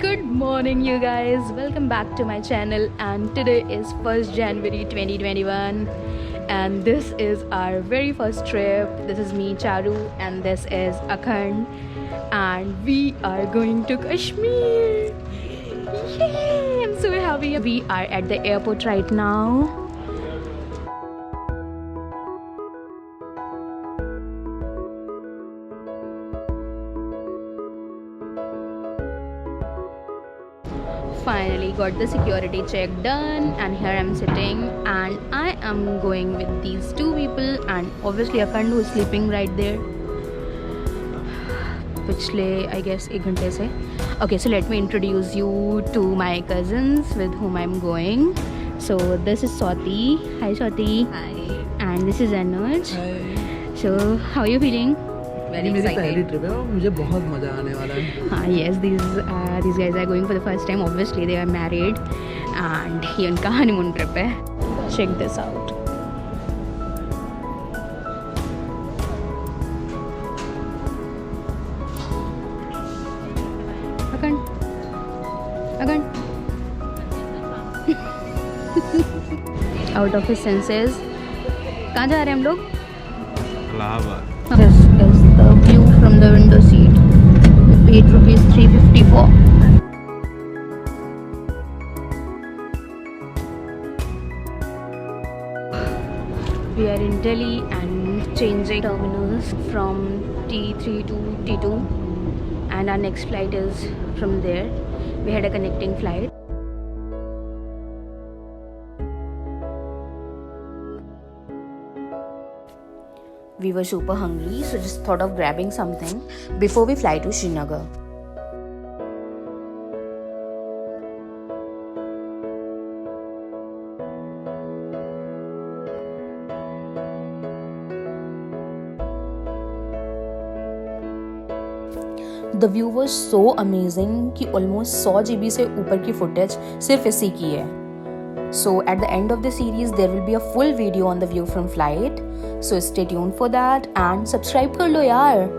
Good morning you guys, welcome back to my channel, and today is 1st January 2021 and this is our very first trip. This is me, Charu, and this is Akhand, and we are going to Kashmir. Yay! I'm so happy. We are at the airport right now. Finally got the security check done, and here I'm sitting and I am going with these two people, and obviously Akhand who is sleeping right there पिछले I guess 1 घंटे से. Okay, so let me introduce you to my cousins with whom I'm going. So this is Swati. Hi Swati. Hi. And this is Anuj. Hi. So how are you feeling? Very मेरी excited. पहली trip है और मुझे बहुत मज़ा आने वाला है. हाँ, yes, these guys are going for the first time. Obviously they are married and ये उनका honeymoon trip है. Check this out. Akhand. Out of his senses. कहाँ जा रहे हैं हम लोग? Allahabad. This is the view from the window seat. We paid rupees 354. We are in Delhi and changing terminals from T3 to T2, and our next flight is from there. We had a connecting flight. We were super hungry, so just thought of grabbing something before we fly to Srinagar. The view was so amazing कि almost 100 GB से ऊपर की footage सिर्फ इसी की है. So at the end of the series there will be a full video on the view from flight. So stay tuned for that and subscribe कर लो यार.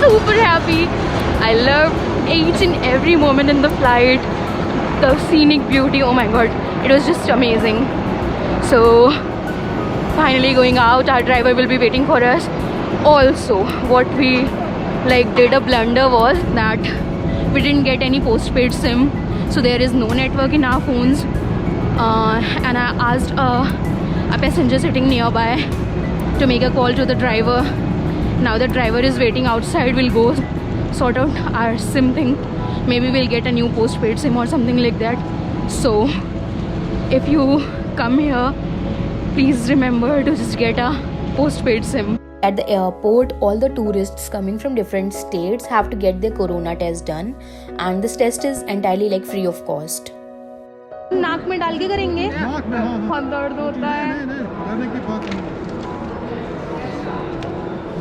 Super happy. I loved each and every moment in the flight. The scenic beauty, oh my god, it was just amazing. So finally going out, our driver will be waiting for us. Also what we did a blunder was that we didn't get any postpaid SIM, so there is no network in our phones, and I asked a passenger sitting nearby to make a call to the driver. Now the driver is waiting outside. We'll go sort out our SIM thing. Maybe we'll get a new postpaid SIM or something like that. So if you come here, please remember to just get a postpaid SIM. At the airport, all the tourists coming from different states have to get their corona test done, and this test is entirely free of cost. नाक में डाल के करेंगे? बहुत दर्द होता है.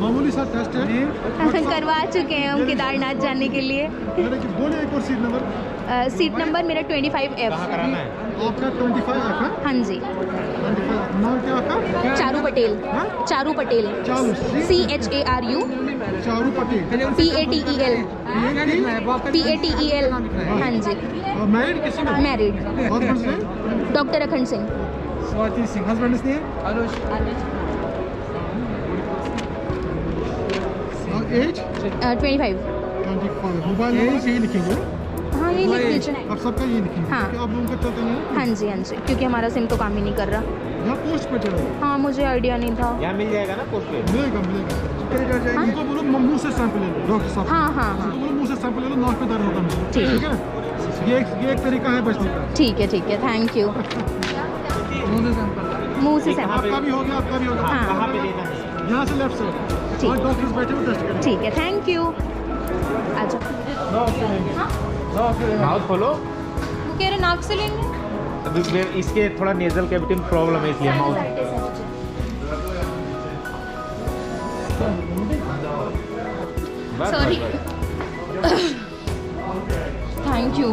मामूली सा टेस्ट है. करवा चुके हैं हम केदारनाथ जाने के लिए. बोले एक और सीट नंबर. सीट नंबर मेरा 25F. आपका 25F है? हाँ जी. नाम क्या आपका? चारू पटेल. चारू पटेल. CHARU. चारू पटेल. PATEL. हाँ जी. मैरिड किसी में? मैरिड. हस्बैंड से? डॉक्टर अखंड सिंह. स्वाति सिंह. हस्बैंड से? अनुज. एज 25. मोबाइल नंबर यही लिखेंगे. हाँ यही लिख दीजिए. आप सबका यही लिखेंगे. हाँ. आप लोगों का चलते हैं? हाँ जी हाँ जी, क्योंकि हमारा सिम तो काम ही नहीं कर रहा. यहाँ पोस्ट पे चलो. हाँ मुझे आइडिया नहीं था. यहाँ मिल जाएगा ना पोस्ट पे? मिलेगा. उनको बोलो मुंह से सैंपल ले लो. डॉक्टर साहब. हाँ हाँ हाँ. उनको बोलो मुंह से सैंपल ले लो. नाक में दर्द होता है. ठीक है. ये एक तरीका है बचने का. ठीक है, थैंक यू. मुंह से सैंपल. आपका भी हो गया. आपका भी हो गया. हाँ. कहाँ पे लेना है? यहाँ से लेफ्ट साइड. और डॉक्टर्स बैठे हुए टेस्ट करें. ठीक है, थैंक यू. अच्छा माउथ खोलो. कह रहे नाक से लेंगे. इसके थोड़ा नेजल कैविटी में प्रॉब्लम है इसलिए mouth. Sorry. Thank you.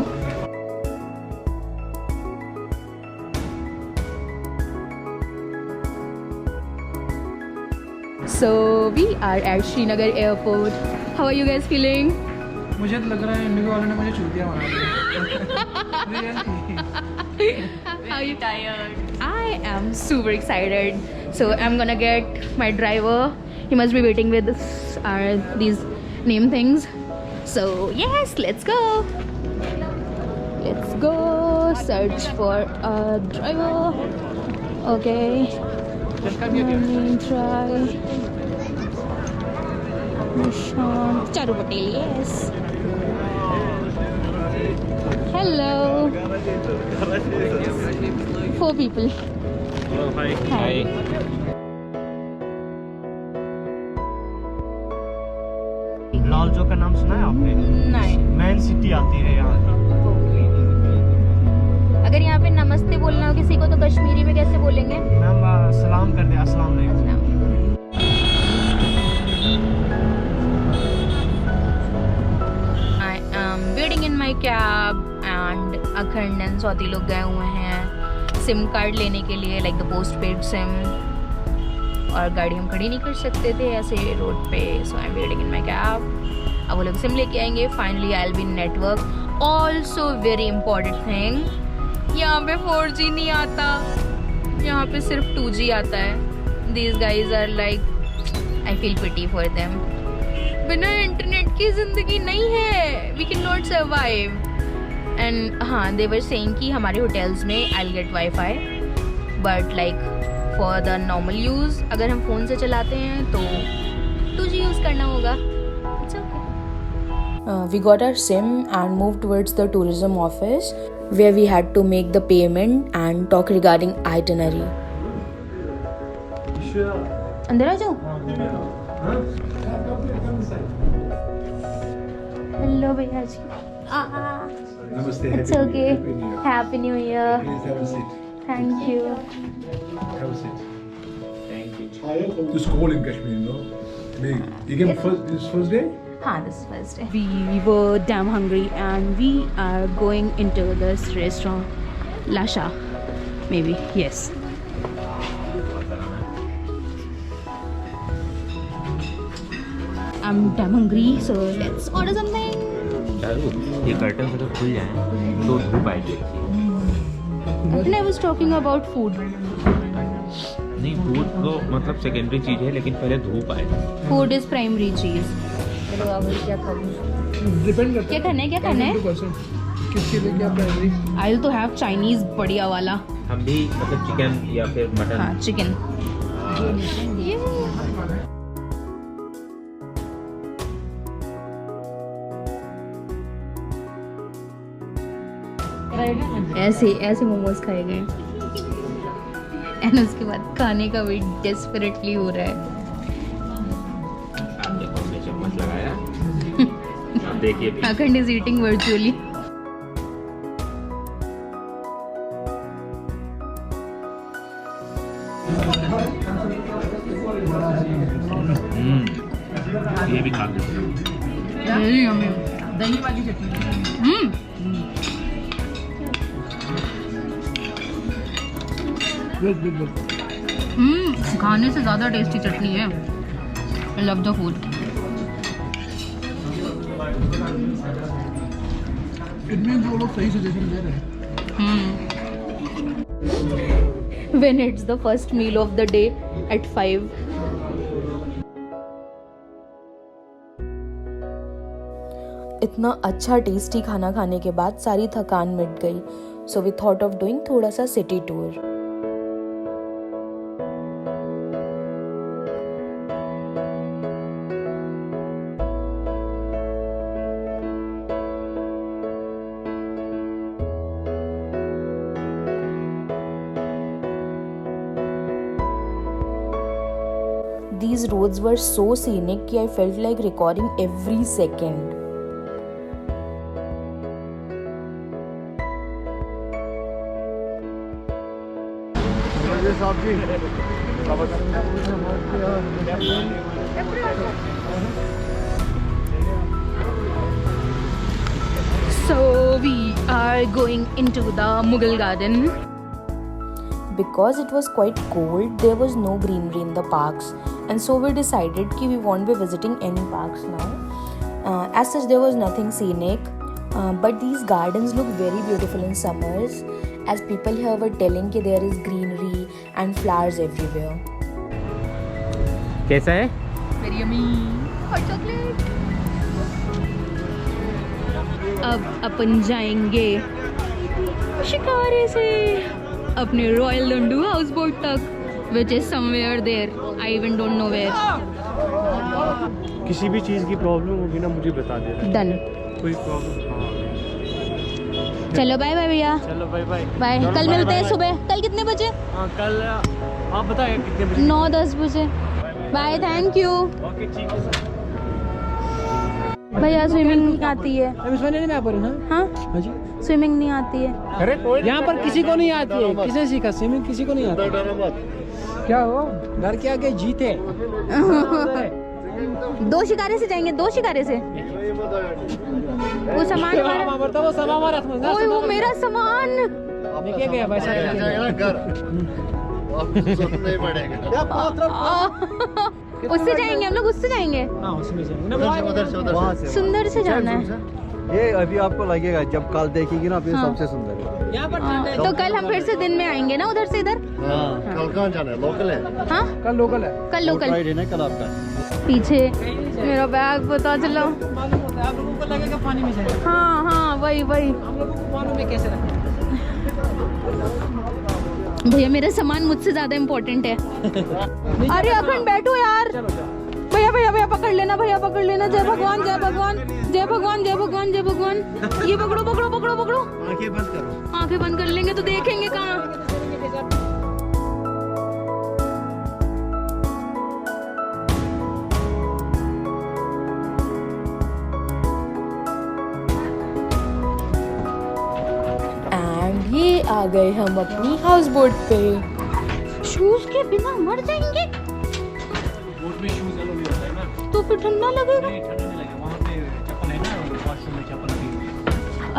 So we are at Srinagar airport. How are you guys feeling? मुझे तो लग रहा है इंडिगो वालों ने मुझे चूतिया मारा दिया। Are you tired? I am super excited. So I'm gonna get my driver. He must be waiting with these name things. So yes, let's go. Let's go search for a driver. Okay. Let me try. Nishant Charu Patel. Yes. Hello. 4 people. Hello, hi. Hi. लाल जो का नाम सुना है आपने? नहीं. Man city आती है यहाँ की। अगर यहाँ पे नमस्ते बोलना हो किसी को तो कश्मीरी में कैसे बोलेंगे? मैम सलाम कर दे, अस्सलाम वालेकुम। I am waiting in my cab and अखंड एंड स्वाति लोग गए हुए हैं सिम कार्ड लेने के लिए, like the post paid SIM, और गाड़ी हम खड़ी नहीं कर सकते थे ऐसे रोड पे. So I am waiting in my cab. अब वो लोग सिम लेके आएंगे. Finally I will be in network. Also very important thing, यहाँ पे 4G नहीं आता, यहाँ पे सिर्फ 2G आता है. These guys are like, I feel pity for them. बिना इंटरनेट की जिंदगी नहीं है. We can not survive. And हाँ, दे वर सेइंग कि हमारे होटल्स में I will get wifi, but like for the normal use अगर हम फ़ोन से चलाते हैं तो 2G यूज़ करना होगा. We got our SIM and moved towards the tourism office where we had to make the payment and talk regarding itinerary. अंदर आ जाओ. हेलो भैया जी. Namaste. It's okay. Happy New Year. Please have a seat. Thank you. Have a seat. Thank you. To school in Kashmir, no? You came this first day? हाँ, this is first day. We were damn hungry and we are going into this restaurant, Lasha, maybe. Yes. I'm damn hungry, so let's order something. ये curtain अगर खुल जाए तो धूप आएगी. And I was talking about food. नहीं, food तो मतलब सेकेंडरी चीज है, लेकिन पहले धूप आए. Food is primary चीज. क्या खाऊं? डिपेंड करता क्या खाना है? क्या खाना है? 100% किसके लिए क्या primary? I'll to have Chinese बढ़िया वाला. हम भी मतलब चिकन या फिर मटन. हाँ, चिकन. ऐसे मोमोज खाए गए एंड उसके बाद खाने का वेट डेस्परेटली हो रहा है. आप देखो, हमने चम्मच लगाया. आप देखिए भी. अखंड इज ईटिंग वर्चुअली. ये भी खा लो. दही वाली चटनी. खाने से ज़्यादा टेस्टी चटनी है. I love the food. It means वो लोग सही सजेशन दे रहे हैं. When it's the first meal of the day at 5. इतना अच्छा टेस्टी खाना खाने के बाद सारी थकान मिट गई. So we thought of doing थोड़ा सा city tour. These roads were so scenic कि I felt like recording every second. So we are going into the Mughal garden. Because it was quite cold, there was no greenery in the parks, and so we decided that we won't be visiting any parks now. As such, there was nothing scenic, but these gardens look very beautiful in summers, as people here were telling that there is greenery and flowers everywhere. कैसा है? Very yummy. Hot chocolate. अब अपन जाएंगे शिकारे से अपने royal लंडू house boat तक, which is somewhere there. I even don't know where. किसी भी चीज़ की प्रॉब्लम होगी ना मुझे बता देना। Done. कोई प्रॉब्लम? चलो बाय बाय भैया। चलो बाय बाय। बाय। कल मिलते हैं सुबह। कल कितने बजे? हाँ कल आप बताइए कितने बजे? 9-10 बजे। Bye, thank you. ओके ठीक है सर। भैया स्विमिंग आती है? हाँ हाँ जी। स्विमिंग नहीं आती है। अरे कोई यहाँ पर किसी को नहीं आती है, किसने सीखा स्विमिंग? किसी को नहीं आती। क्या हो डर के आगे जीते। दो शिकारे से जाएंगे, 2 शिकारे से। वो सामान हमारा। ओए वो मेरा सामान। लेके गया पैसा उससे जाएंगे हम लोग, उससे जाएंगे। हाँ उसमें से सुंदर से जाना है। ये अभी आपको लगेगा, जब कल देखेंगे ना फिर हाँ। सबसे सुंदर है। यहाँ पर तो कल हम फिर से दिन में आएंगे ना उधर से इधर। कल कहाँ जाना है? लोकल है? हाँ कल लोकल है। कल लोकल। फ्राइडे ना कल आपका। पीछे मेरा बैग पता चला। मालूम होता है आप लोगों को लगेगा पानी में जाए। हाँ हाँ वही वही। हम लोगों को मालूम है कैसे रखना। भैया मेरा सामान मुझसे ज्यादा इम्पोर्टेंट है। अरे अखंड बैठो यार। भैया भैया भैया पकड़ लेना, भैया पकड़ लेना। जय भगवान जय भगवान जय भगवान जय भगवान जय भगवान। ये पकड़ो पकड़ो पकड़ो पकड़ो। आंखें बंद करो। आंखें बंद कर लेंगे तो देखेंगे कहाँ। एंड ये आ गए हम अपनी हाउस बोट पे। शूज के बिना मर जाएंगे बोट में शूज अलाउ नहीं होता है ना। तो फिर ठंडा लगेगा। नहीं ठंडा नहीं लगेगा, वहाँ पे चप्पल है ना, वॉशरूम में चप्पल लगी।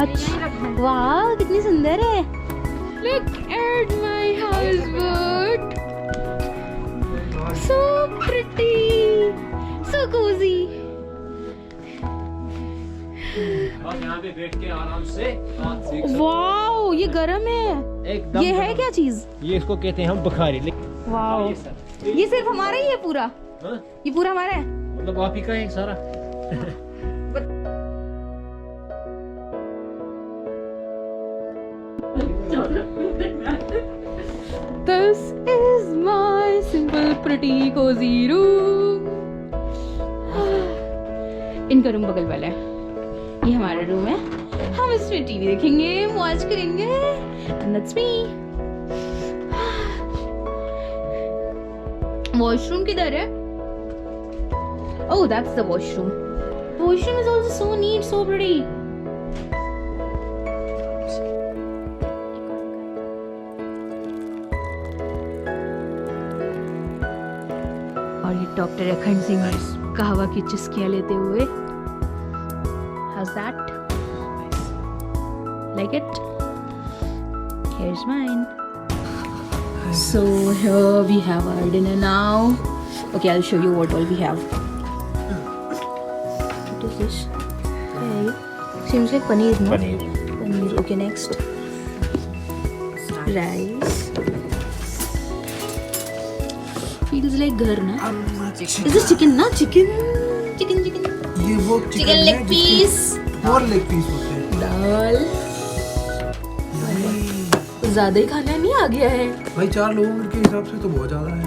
अच्छा वाह कितनी सुंदर है। Look at my houseboat. So pretty, so cozy. आप यहाँ पे बैठ के आराम से हाथ सेक सकते वाओ ये गर्म है। हैं। एकदम ये है गर्म। क्या चीज? ये इसको कहते हैं हम बुखारी। वाओ ये सर। ये सिर्फ हमारा ही है पूरा? हाँ? ये पूरा हमारा है? मतलब आप ही का है सारा। This is my simple pretty cozy room. इनका रूम बगल वाला है, ये हमारा रूम है। हम इसमें टीवी देखेंगे, वॉच करेंगे। And that's me. वॉशरूम किधर है? Oh, that's the washroom. The washroom is also so neat, so pretty. और ये डॉक्टर अखंड सिंह कहवा की चुस्कियां लेते हुए। How's that? Like it? Here's mine. So here we have our dinner now. Okay, I'll show you what all we have. What is this? Okay, seems like paneer, no? Paneer. Okay, next. Rice. Feels like ghar, na? Is this chicken, na? Chicken. ये वो Chicken leg piece. और leg piece होते हैं। दाल। ज्यादा ही खाना नहीं आ गया है। भाई 4 लोगों के हिसाब से तो बहुत ज्यादा है।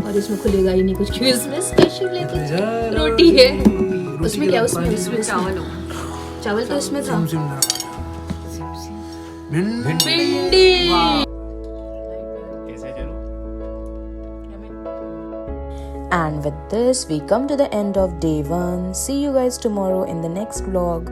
और इसमें खुलेगा ही नहीं कुछ, क्योंकि इसमें स्पेशल रोटी है। उसमें क्या? उसमें चावल हो। चावल तो इसमें था। भिंडी। And with this, we come to the end of day 1. See you guys tomorrow in the next vlog.